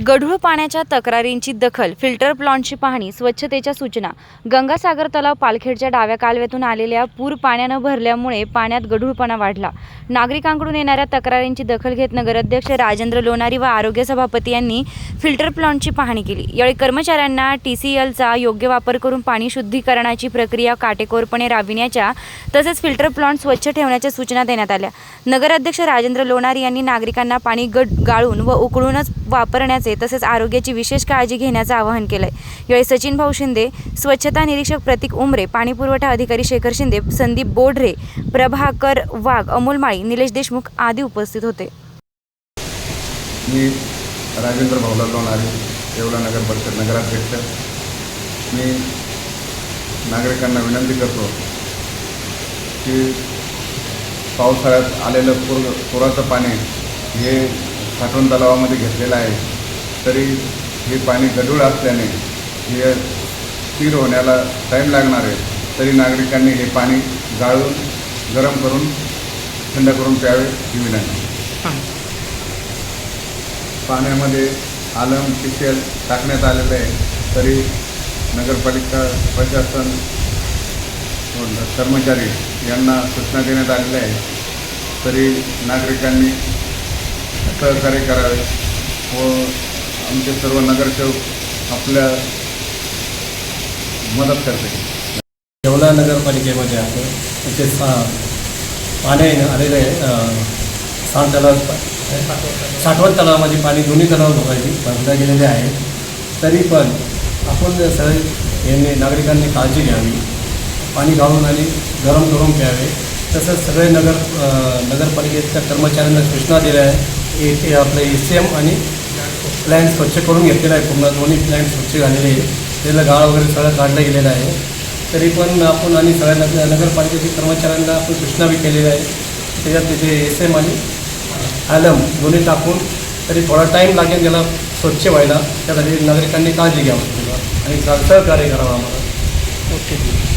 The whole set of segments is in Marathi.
गढूळ पाण्याच्या तक्रारींची दखल, फिल्टर प्लांटची पाहणी, स्वच्छतेच्या सूचना. गंगासागर तलाव पालखेडच्या डाव्या कालव्यातून आलेल्या पूर पाण्यानं भरल्यामुळे पाण्यात गढूळपणा वाढला. नागरिकांकडून येणाऱ्या तक्रारींची दखल घेत नगराध्यक्ष राजेंद्र लोणारी व आरोग्य सभापती यांनी फिल्टर प्लांटची पाहणी केली. यावेळी कर्मचाऱ्यांना TCLचा योग्य वापर करून पाणी शुद्धीकरणाची प्रक्रिया काटेकोरपणे राबविण्याच्या तसेच फिल्टर प्लांट स्वच्छ ठेवण्याच्या सूचना देण्यात आल्या. नगराध्यक्ष राजेंद्र लोणारी यांनी नागरिकांना पाणी गाळून व उकळूनच वापरण्याचे तसेच आरोग्याची विशेष काळजी घेण्याचं आवाहन केलंय. यावेळी सचिन भाऊ शिंदे, स्वच्छता निरीक्षक प्रतीक उमरे, पाणी पुरवठा अधिकारी शेखर शिंदे, संदीप बोढरे, प्रभाकर वाघ, अमोल माळी, निलेश देशमुख आदी उपस्थित होते. मी राजेंद्र भाऊला लोणारी, येवला नगर परिषद नगराध्यक्ष. मी नागरिकांना विनंती करतो की पावसाळ्यात आलेलं पुराचं पाणी हे साठवण तलावामध्ये घेतलेलं आहे, तरी हे पाणी गढूळ असल्याने हे स्थिर होण्याला टाईम लागणार आहे. तरी नागरिकांनी हे पाणी गाळून गरम करून थंड करून प्यावे ही विनंती. पाण्यामध्ये आलम TCL टाकण्यात आलेलं आहे, तरी नगरपालिका प्रशासन कर्मचारी यांना सूचना देण्यात आलेल्या आहे. तरी नागरिकांनी सहकार्य करावे व आमचे सर्व नगरसेवक आपल्या मदत करते. येवला नगरपालिकेमध्ये आहे तिथे पाणी आलेलं आहे. साठवण तलावामध्ये पाणी दोन्ही तलाव भरल्या गेलेले आहे. तरी पण आपण सगळे नागरिकांनी काळजी घ्यावी, पाणी गाळून आणि गरम करून प्यावे. तसंच सगळे नगरपालिकेच्या कर्मचाऱ्यांना सूचना दिल्या आहे की आपलं ACM आणि प्लॅन्ट स्वच्छ करून घेतलेला आहे. पूर्ण दोन्ही प्लॅन्ट स्वच्छ झालेले आहे, त्याला गाळ वगैरे सगळं काढलं गेलेलं आहे. तरी पण आपण आणि सगळ्या नगरपालिकेच्या कर्मचाऱ्यांना आपण सूचना बी केलेल्या आहे. त्याच्यात तिथे ACM आणि आलम दोन्ही टाकून तरी थोडा टाईम लागेल त्याला स्वच्छ व्हायला. त्यासाठी नागरिकांनी काळजी घ्यावी आणि सहकार्य करावं आम्हाला. ओके.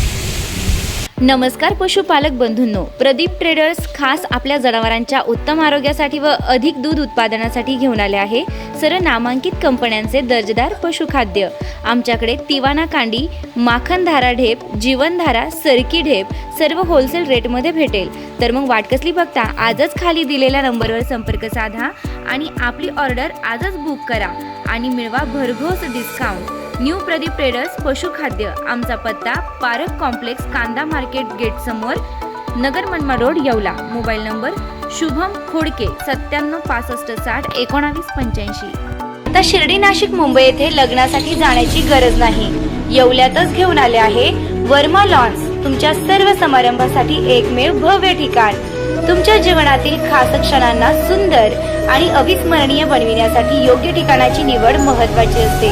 नमस्कार पशुपालक बंधूंनो, प्रदीप ट्रेडर्स खास आपल्या जनावरांच्या उत्तम आरोग्यासाठी व अधिक दूध उत्पादनासाठी घेऊन आले आहे सर्व नामांकित कंपन्यांचे दर्जेदार पशुखाद्य. आमच्याकडे तिवाना कांडी, माखनधारा ढेप, जीवनधारा, सरकी ढेप सर्व होलसेल रेटमध्ये भेटेल. तर मग वाट कसली बघता, आजच खाली दिलेल्या नंबरवर संपर्क साधा आणि आपली ऑर्डर आजच बुक करा आणि मिळवा भरघोस डिस्काउंट. न्यू प्रदीप ट्रेडर्स पशुखाद्य. आमचा पत्ता पारक कॉम्प्लेक्स, कांदा मार्केट गेट समोर, Nagar Manmad road, Yeola. Mobile number Shubham Khodke 97 65 60 19 85. आता शिर्डी, नाशिक, मुंबई येथे लग्नासाठी जाण्याची गरज नाही. येवल्यातच घेऊन आले आहे वर्मा लॉन्स. तुमच्या सर्व समारंभासाठी एकमेव भव्य ठिकाण. तुमच्या जीवनातील खास क्षणांना सुंदर आणि अविस्मरणीय बनविण्यासाठी योग्य ठिकाणाची निवड महत्त्वाची असते.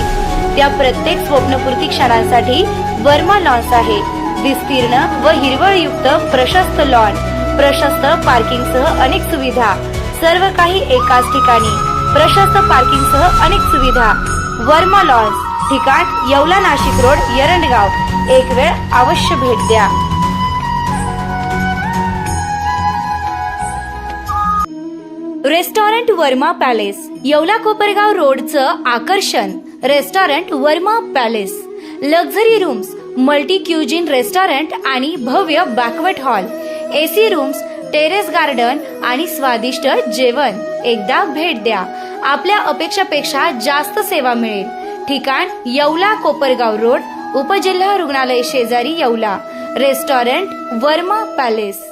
त्या प्रत्येक स्वप्नपूर्ती क्षणांसाठी वर्मा लॉन्स आहे. विस्तीर्ण व हिरवळयुक्त प्रशस्त लॉन, प्रशस्त पार्किंगसह अनेक सुविधा, सर्व काही एकाच ठिकाणी. प्रशस्त पार्किंगसह अनेक सुविधा. वर्मा लॉन्स, ठिकाण येवला, नाशिक रोड, एरंडगाव. एक वेळ अवश्य भेट द्या. रेस्टॉरंट वर्मा पॅलेस, येवला कोपरगाव रोडचं आकर्षण. Restaurant Verma palace, luxury rooms, multi cuisine restaurant आणि भव्य banquet hall, AC rooms, terrace garden आणि स्वादिष्ट जेवण. एकदा भेट द्या, आपल्या अपेक्षापेक्षा जास्त सेवा मिळेल. ठिकाण येवला कोपरगाव रोड, उपजिल्हा रुग्णालय शेजारी, येवला. Restaurant Verma palace.